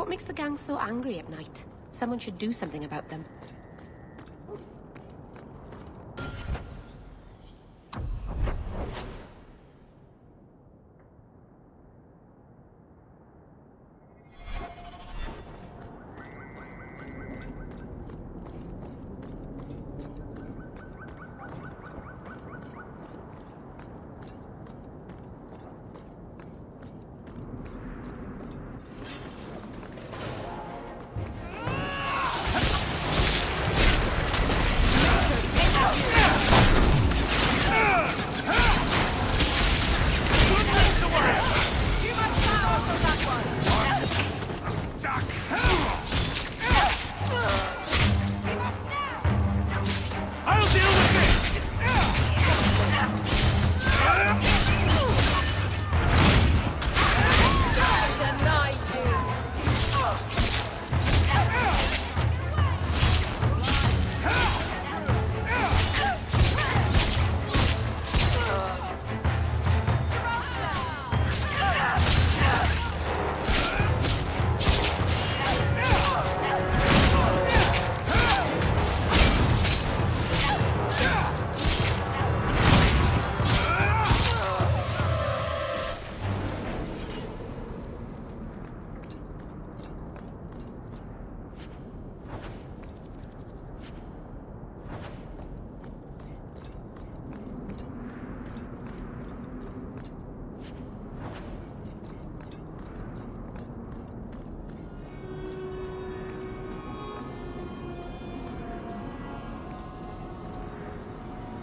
What makes the gang so angry at night? Someone should do something about them.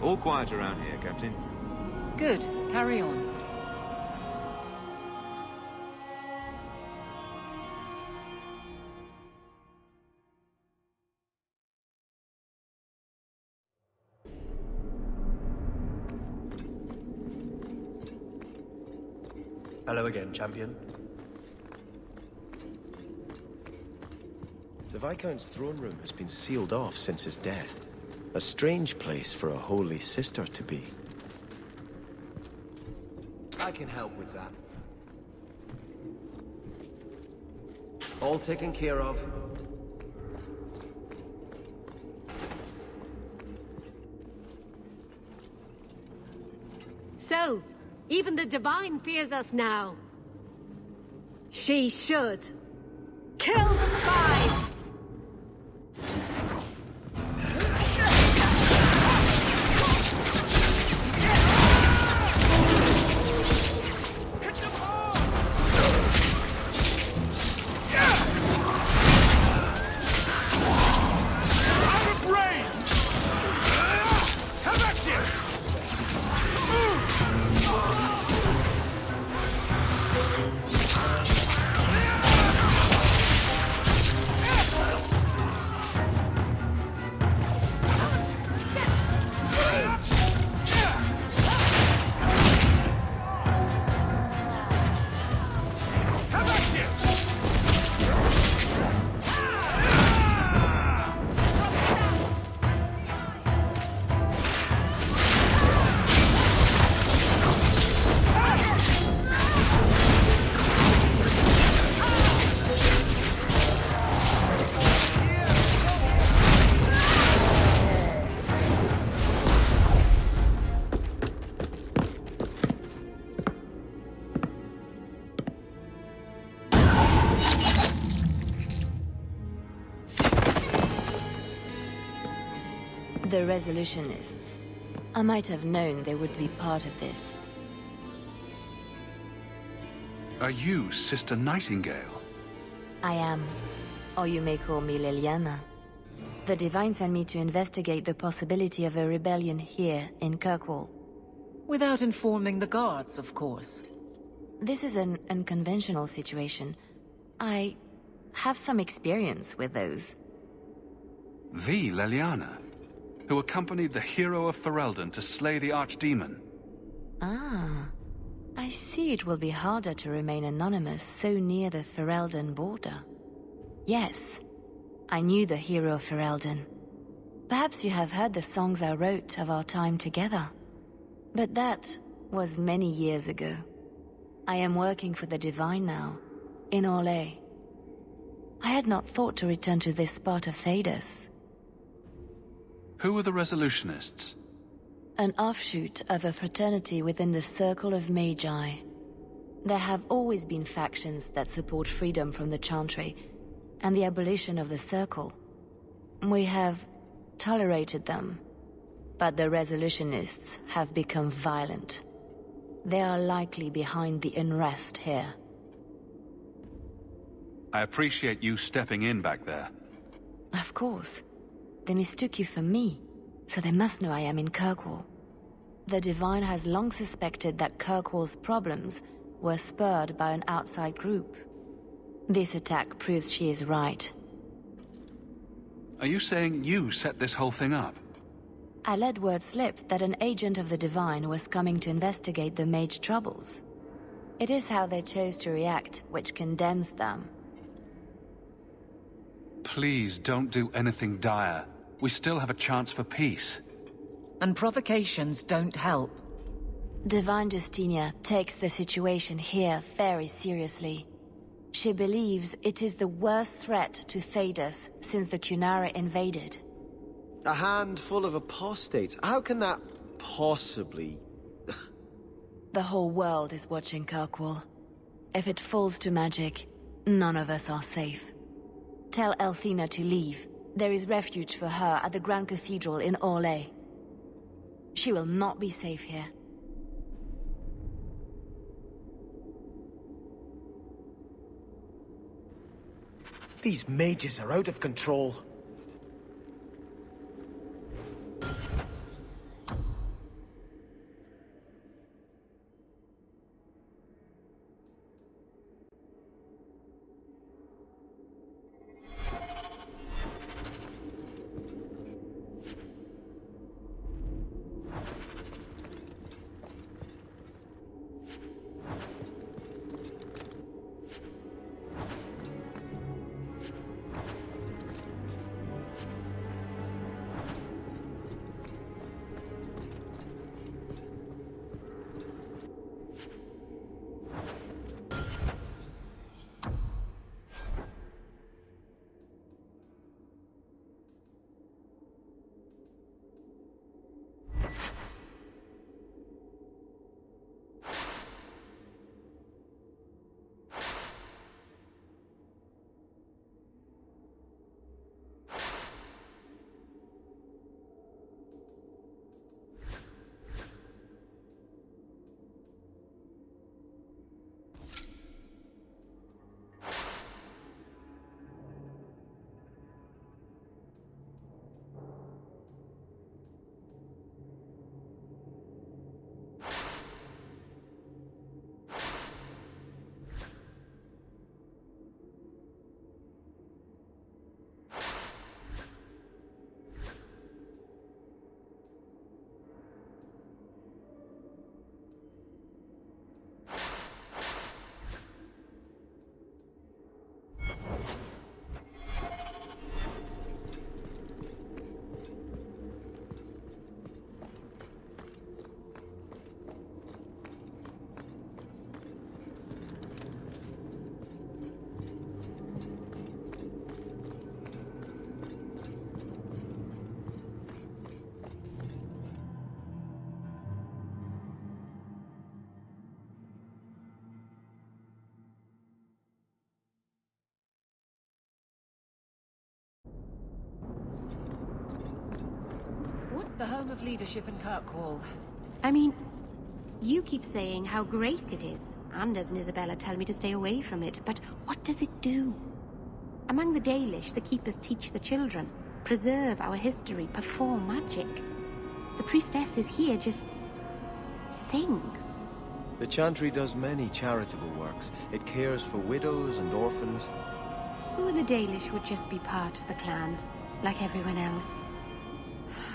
All quiet around here, Captain. Good. Carry on. Hello again, champion. The Viscount's throne room has been sealed off since his death. A strange place for a holy sister to be. I can help with that. All taken care of. So, even the Divine fears us now. She should. Kill the spies! The Resolutionists. I might have known they would be part of this. Are you Sister Nightingale? I am. Or you may call me Liliana. The Divine sent me to investigate the possibility of a rebellion here in Kirkwall. Without informing the guards, of course. This is an unconventional situation. I have some experience with those. The Liliana, who accompanied the hero of Ferelden to slay the Archdemon. Ah, I see it will be harder to remain anonymous so near the Ferelden border. Yes, I knew the hero of Ferelden. Perhaps you have heard the songs I wrote of our time together. But that was many years ago. I am working for the Divine now, in Orlais. I had not thought to return to this part of Thedas. Who are the Resolutionists? An offshoot of a fraternity within the Circle of Magi. There have always been factions that support freedom from the Chantry and the abolition of the Circle. We have tolerated them, but the Resolutionists have become violent. They are likely behind the unrest here. I appreciate you stepping in back there. Of course. They mistook you for me, so they must know I am in Kirkwall. The Divine has long suspected that Kirkwall's problems were spurred by an outside group. This attack proves she is right. Are you saying you set this whole thing up? I let word slip that an agent of the Divine was coming to investigate the Mage troubles. It is how they chose to react which condemns them. Please don't do anything dire. We still have a chance for peace. And provocations don't help. Divine Justinia takes the situation here very seriously. She believes it is the worst threat to Thedas since the Cunara invaded. A handful of apostates. How can that possibly... The whole world is watching Kirkwall. If it falls to magic, none of us are safe. Tell Elthina to leave. There is refuge for her at the Grand Cathedral in Orlais. She will not be safe here. These mages are out of control. The home of leadership in Kirkwall. I mean, you keep saying how great it is. Anders and Isabella tell me to stay away from it, but what does it do? Among the Dalish, the Keepers teach the children, preserve our history, perform magic. The priestesses here just... sing. The Chantry does many charitable works. It cares for widows and orphans. Who in the Dalish would just be part of the clan, like everyone else?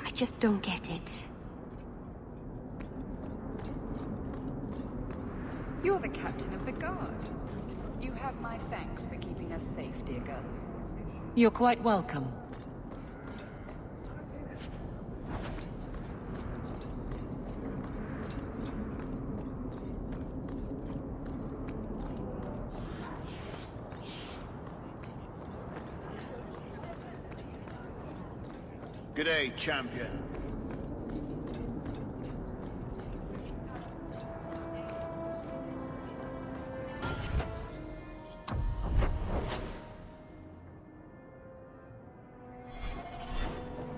I just don't get it. You're the captain of the guard. You have my thanks for keeping us safe, dear girl. You're quite welcome. G'day, champion.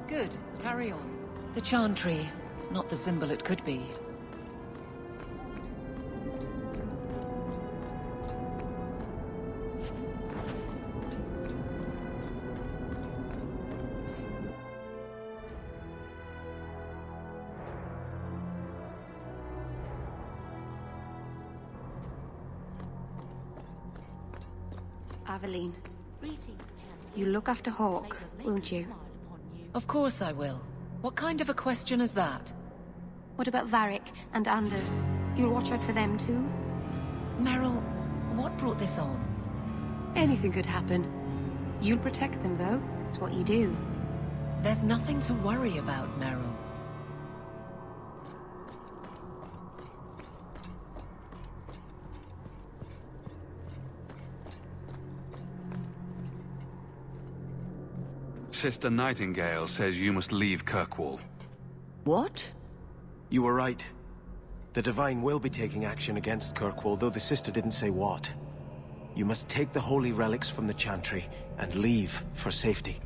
Good. Carry on. The Chantry, not the symbol it could be. Aveline, you look after Hawke, won't you? Of course I will. What kind of a question is that? What about Varric and Anders? You'll watch out for them too? Meryl, what brought this on? Anything could happen. You'll protect them, though. It's what you do. There's nothing to worry about, Meryl. Sister Nightingale says you must leave Kirkwall. What? You were right. The Divine will be taking action against Kirkwall, though the sister didn't say what. You must take the holy relics from the Chantry and leave for safety.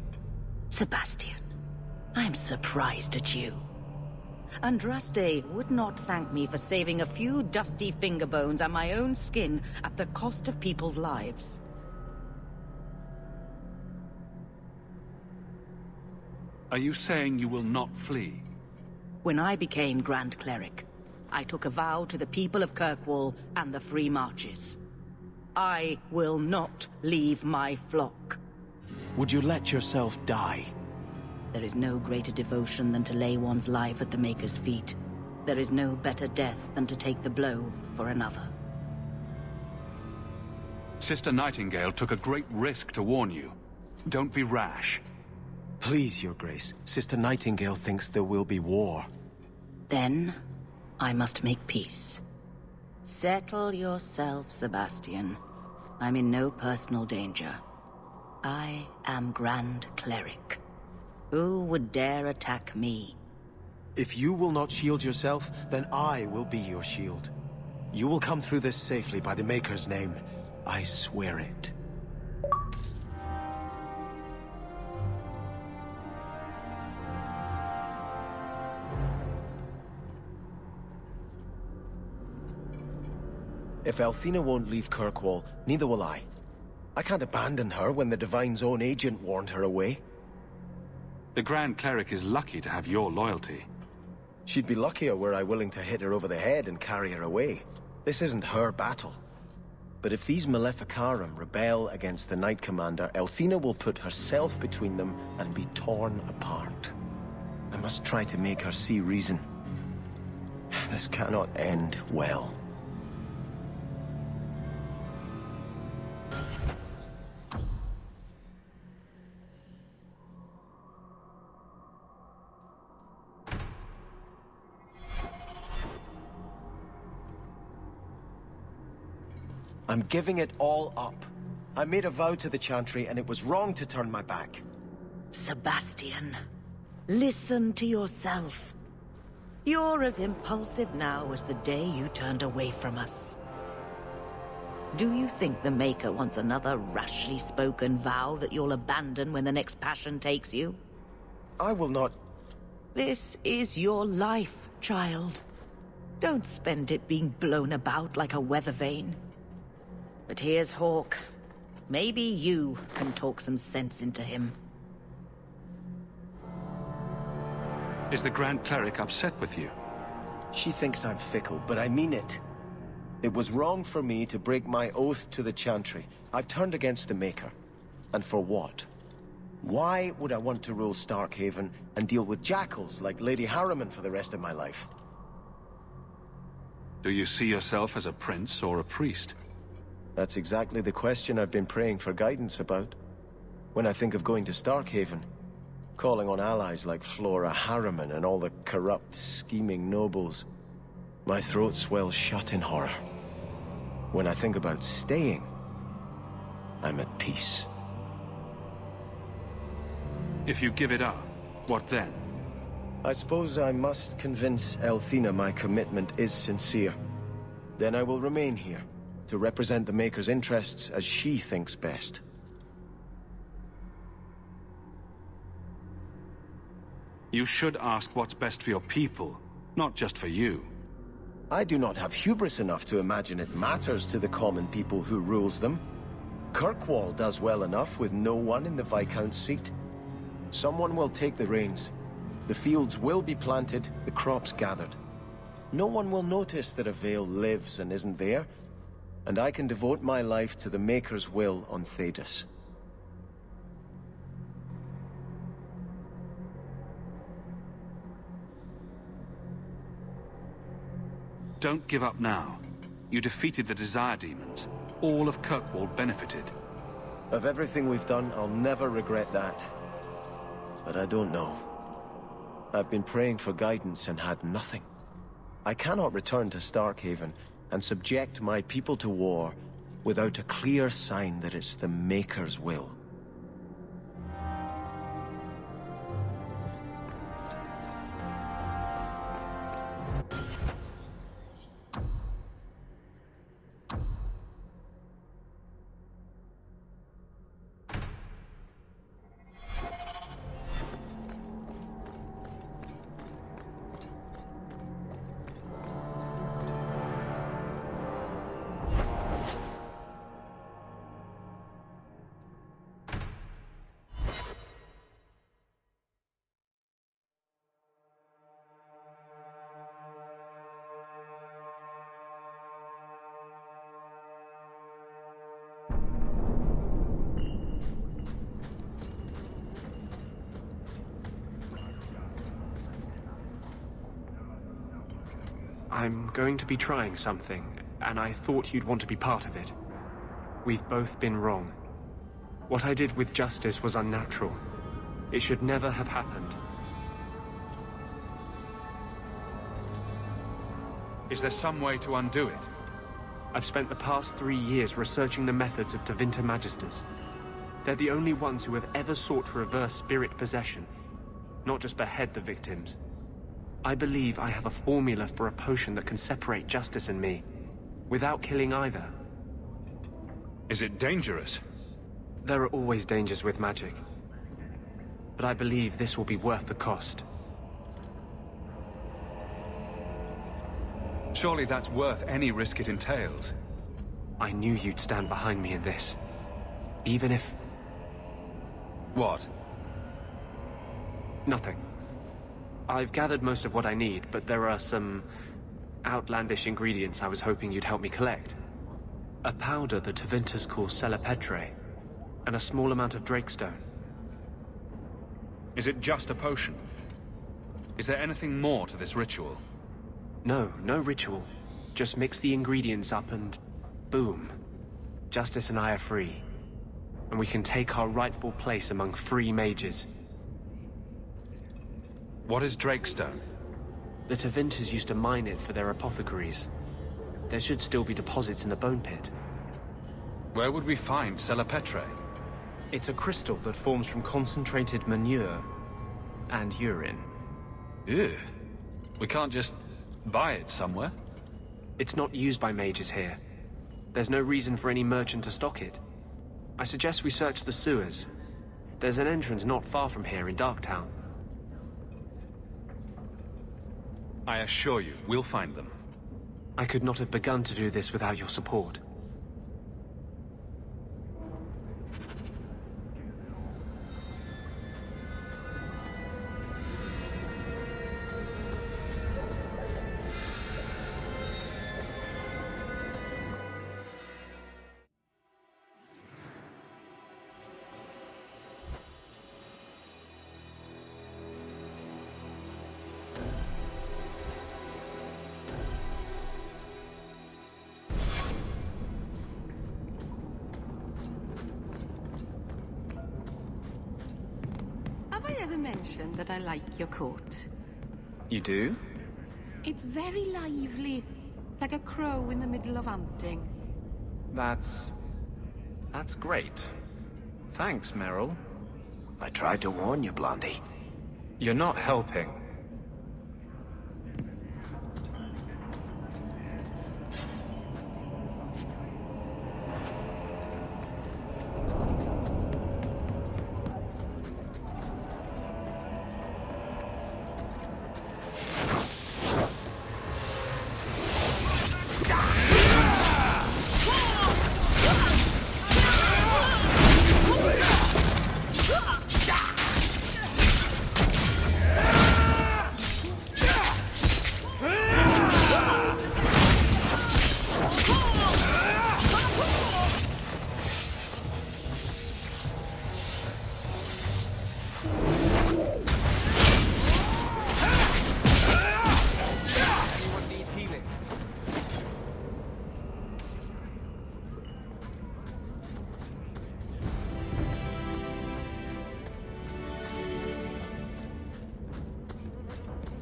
Sebastian, I'm surprised at you. Andraste would not thank me for saving a few dusty finger bones and my own skin at the cost of people's lives. Are you saying you will not flee? When I became Grand Cleric, I took a vow to the people of Kirkwall and the Free Marches. I will not leave my flock. Would you let yourself die? There is no greater devotion than to lay one's life at the Maker's feet. There is no better death than to take the blow for another. Sister Nightingale took a great risk to warn you. Don't be rash. Please, Your Grace. Sister Nightingale thinks there will be war. Then, I must make peace. Settle yourself, Sebastian. I'm in no personal danger. I am Grand Cleric. Who would dare attack me? If you will not shield yourself, then I will be your shield. You will come through this safely by the Maker's name. I swear it. If Althena won't leave Kirkwall, neither will I. I can't abandon her when the Divine's own agent warned her away. The Grand Cleric is lucky to have your loyalty. She'd be luckier were I willing to hit her over the head and carry her away. This isn't her battle. But if these Maleficarum rebel against the Knight Commander, Althena will put herself between them and be torn apart. I must try to make her see reason. This cannot end well. I'm giving it all up. I made a vow to the Chantry, and it was wrong to turn my back. Sebastian, listen to yourself. You're as impulsive now as the day you turned away from us. Do you think the Maker wants another rashly spoken vow that you'll abandon when the next passion takes you? I will not... This is your life, child. Don't spend it being blown about like a weather vane. But here's Hawke. Maybe you can talk some sense into him. Is the Grand Cleric upset with you? She thinks I'm fickle, but I mean it. It was wrong for me to break my oath to the Chantry. I've turned against the Maker. And for what? Why would I want to rule Starkhaven and deal with jackals like Lady Harriman for the rest of my life? Do you see yourself as a prince or a priest? That's exactly the question I've been praying for guidance about. When I think of going to Starkhaven, calling on allies like Flora Harriman and all the corrupt, scheming nobles, my throat swells shut in horror. When I think about staying, I'm at peace. If you give it up, What then? I suppose I must convince Elthina my commitment is sincere. Then I will remain here, to represent the Maker's interests as she thinks best. You should ask what's best for your people, not just for you. I do not have hubris enough to imagine it matters to the common people who rules them. Kirkwall does well enough with no one in the Viscount's seat. Someone will take the reins. The fields will be planted, the crops gathered. No one will notice that a Vale lives and isn't there, and I can devote my life to the Maker's will on Thedas. Don't give up now. You defeated the Desire Demons. All of Kirkwall benefited. Of everything we've done, I'll never regret that. But I don't know. I've been praying for guidance and had nothing. I cannot return to Starkhaven and subject my people to war without a clear sign that it's the Maker's will. I'm going to be trying something, and I thought you'd want to be part of it. We've both been wrong. What I did with Justice was unnatural. It should never have happened. Is there some way to undo it? I've spent the past 3 years researching the methods of Tevinter Magisters. They're the only ones who have ever sought to reverse spirit possession, not just behead the victims. I believe I have a formula for a potion that can separate Justice and me, without killing either. Is it dangerous? There are always dangers with magic. But I believe this will be worth the cost. Surely that's worth any risk it entails. I knew you'd stand behind me in this. Even if... What? Nothing. I've gathered most of what I need, but there are some outlandish ingredients I was hoping you'd help me collect. A powder the Tevinters call Celepetre, and a small amount of Drakestone. Is it just a potion? Is there anything more to this ritual? No, no ritual. Just mix the ingredients up and... boom. Justice and I are free. And we can take our rightful place among free mages. What is Drakestone? The Tevinters used to mine it for their apothecaries. There should still be deposits in the bone pit. Where would we find Celepetre? It's a crystal that forms from concentrated manure and urine. Ew. We can't just buy it somewhere? It's not used by mages here. There's no reason for any merchant to stock it. I suggest we search the sewers. There's an entrance not far from here in Darktown. I assure you, we'll find them. I could not have begun to do this without your support. Have I ever mentioned that I like your coat? You do? It's very lively, like a crow in the middle of hunting. That's great. Thanks, Meryl. I tried to warn you, Blondie. You're not helping.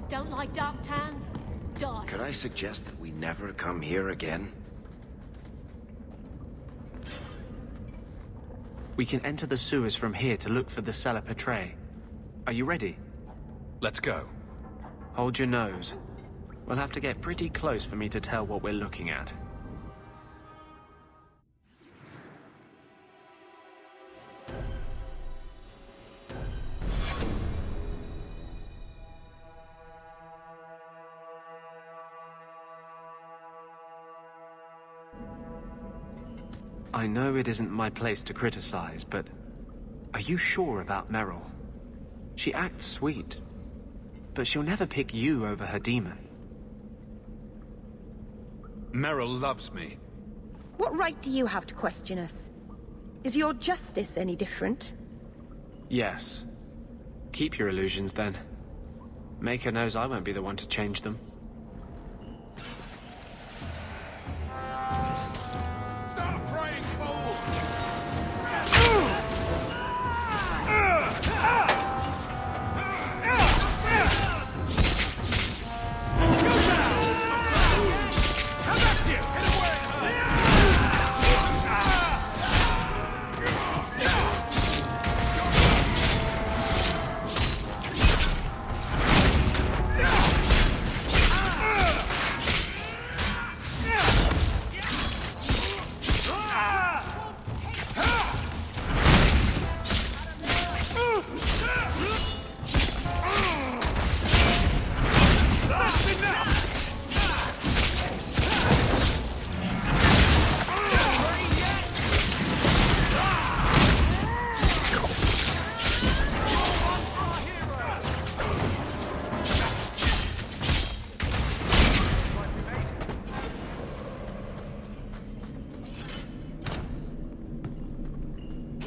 Don't like Darktown? Die. Could I suggest that we never come here again? We can enter the sewers from here to look for the cellar Petre. Are you ready? Let's go. Hold your nose. We'll have to get pretty close for me to tell what we're looking at. I know it isn't my place to criticize, but are you sure about Merrill? She acts sweet, but she'll never pick you over her demon. Merrill loves me. What right do you have to question us? Is your justice any different? Yes. Keep your illusions, then. Maker knows I won't be the one to change them.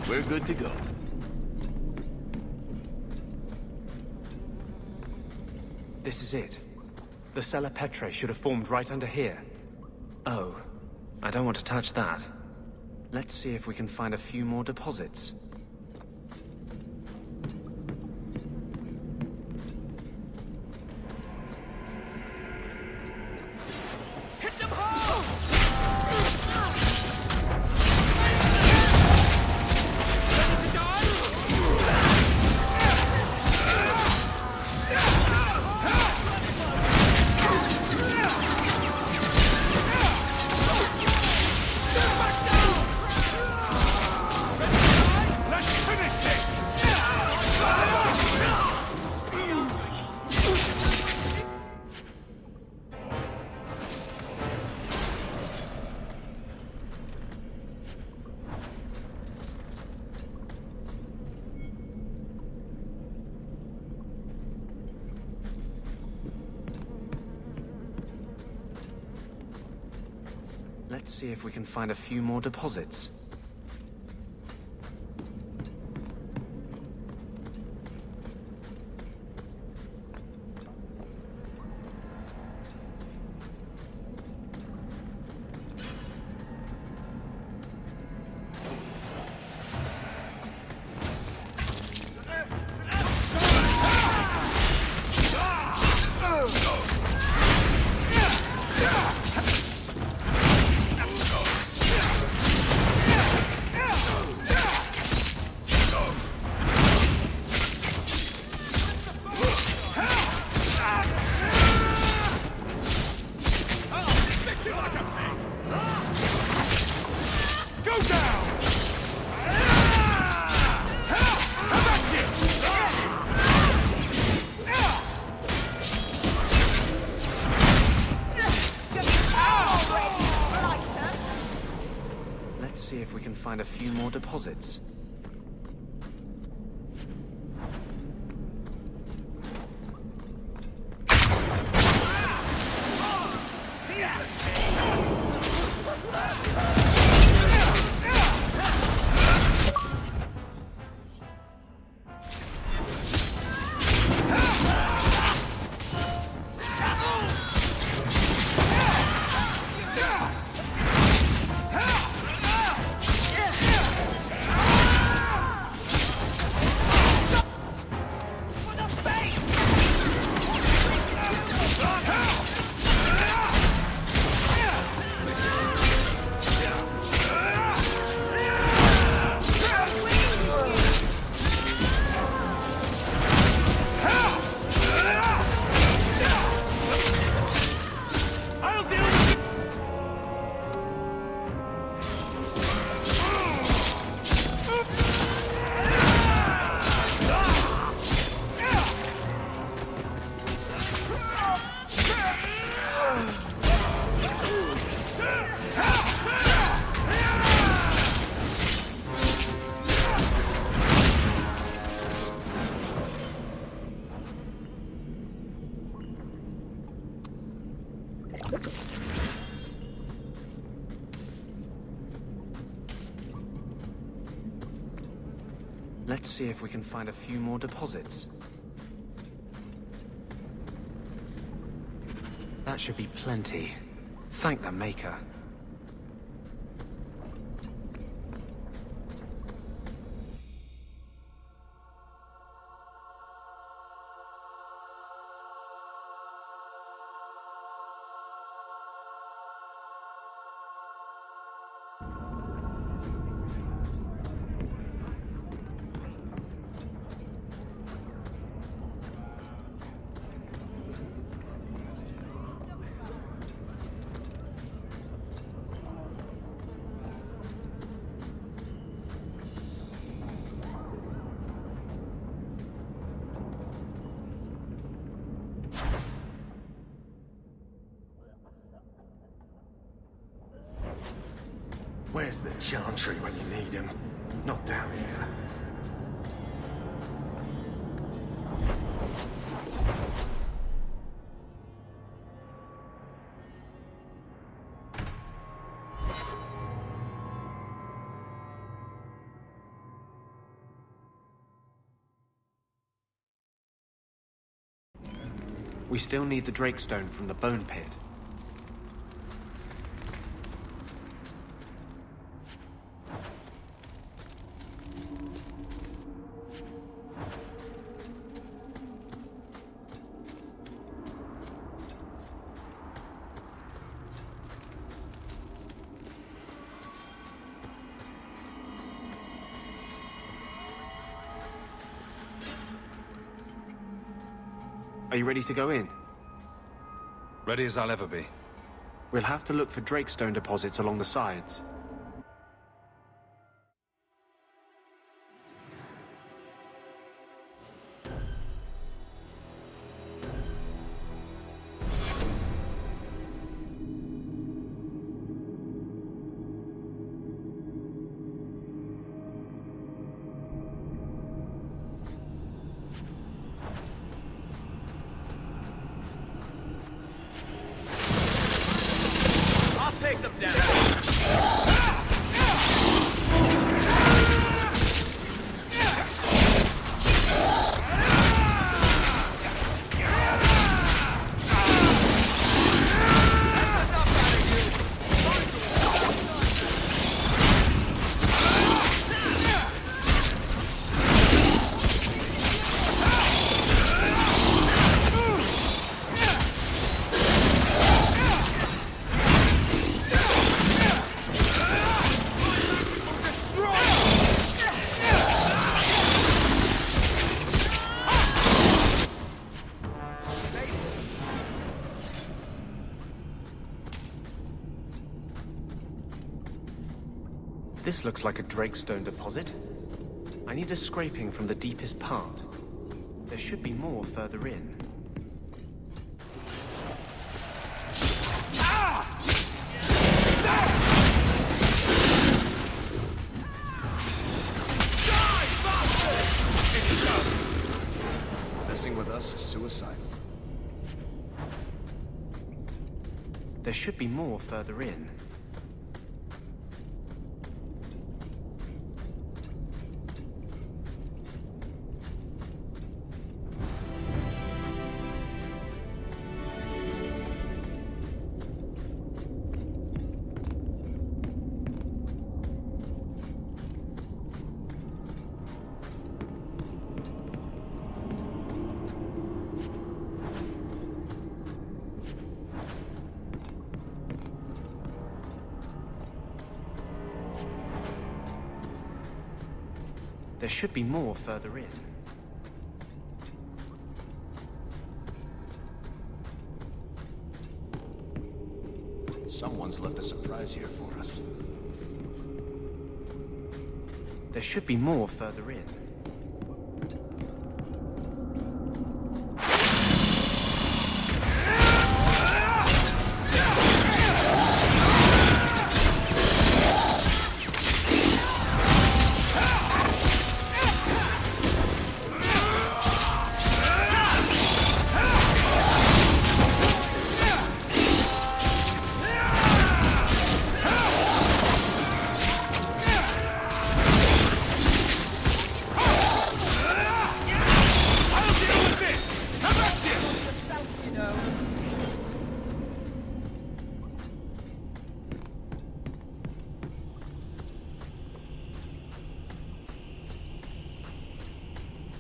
We're good to go. This is it. The cellar Petre should have formed right under here. Oh, I don't want to touch that. Let's see if we can find a few more deposits. Let's see if we can find a few more deposits. find a few more deposits. Let's see if we can find a few more deposits. That should be plenty. Thank the Maker. Where's the Chantry when you need him? Not down here. We still need the Drakestone from the Bone Pit. Are you ready to go in? Ready as I'll ever be. We'll have to look for Drakestone deposits along the sides. Take them down! This looks like a Drakestone deposit. I need a scraping from the deepest part. There should be more further in. Messing with us is suicidal. There should be more further in. There should be more further in. Someone's left a surprise here for us. There should be more further in.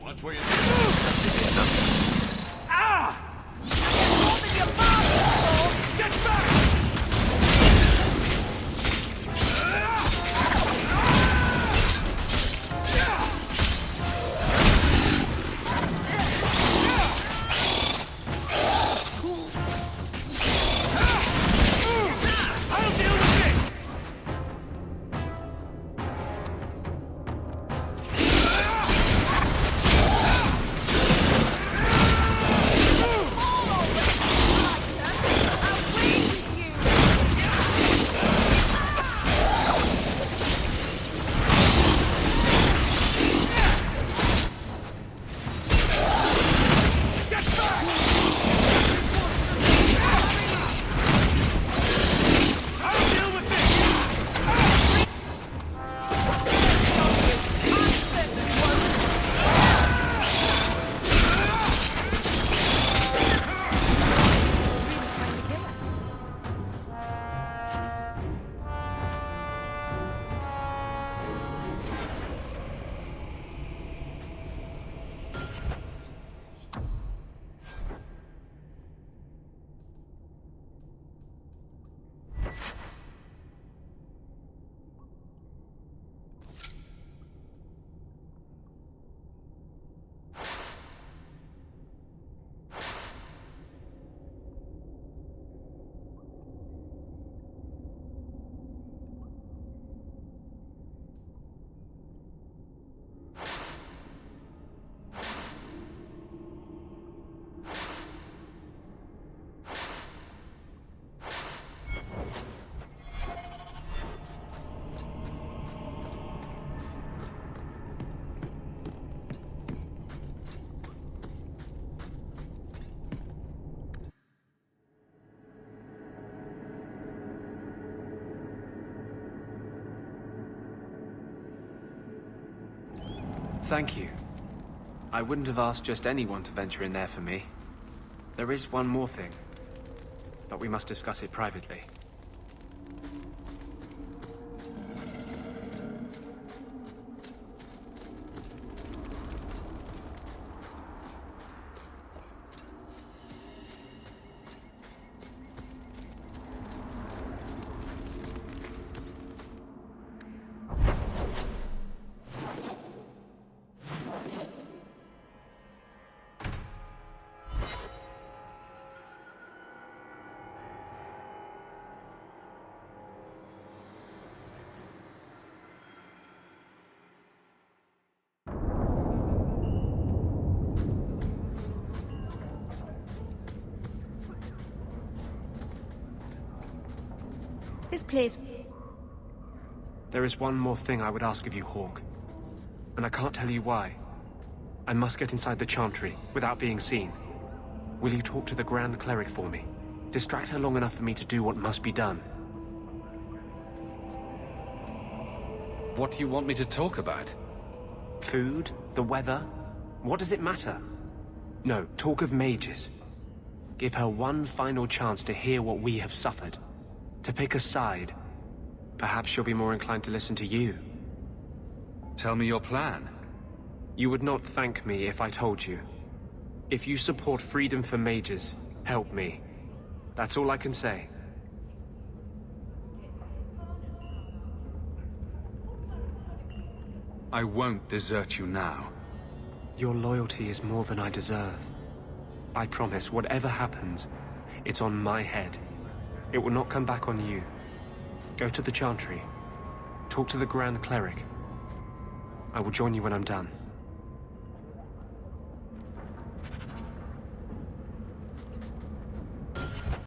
Watch where you Thank you. I wouldn't have asked just anyone to venture in there for me. There is one more thing, but we must discuss it privately. This place... There is one more thing I would ask of you, Hawke. And I can't tell you why. I must get inside the Chantry without being seen. Will you talk to the Grand Cleric for me? Distract her long enough for me to do what must be done. What do you want me to talk about? Food? The weather? What does it matter? No, talk of mages. Give her one final chance to hear what we have suffered. To pick a side. Perhaps she'll be more inclined to listen to you. Tell me your plan. You would not thank me if I told you. If you support freedom for mages, help me. That's all I can say. I won't desert you now. Your loyalty is more than I deserve. I promise, whatever happens, it's on my head. It will not come back on you. Go to the Chantry. Talk to the Grand Cleric. I will join you when I'm done.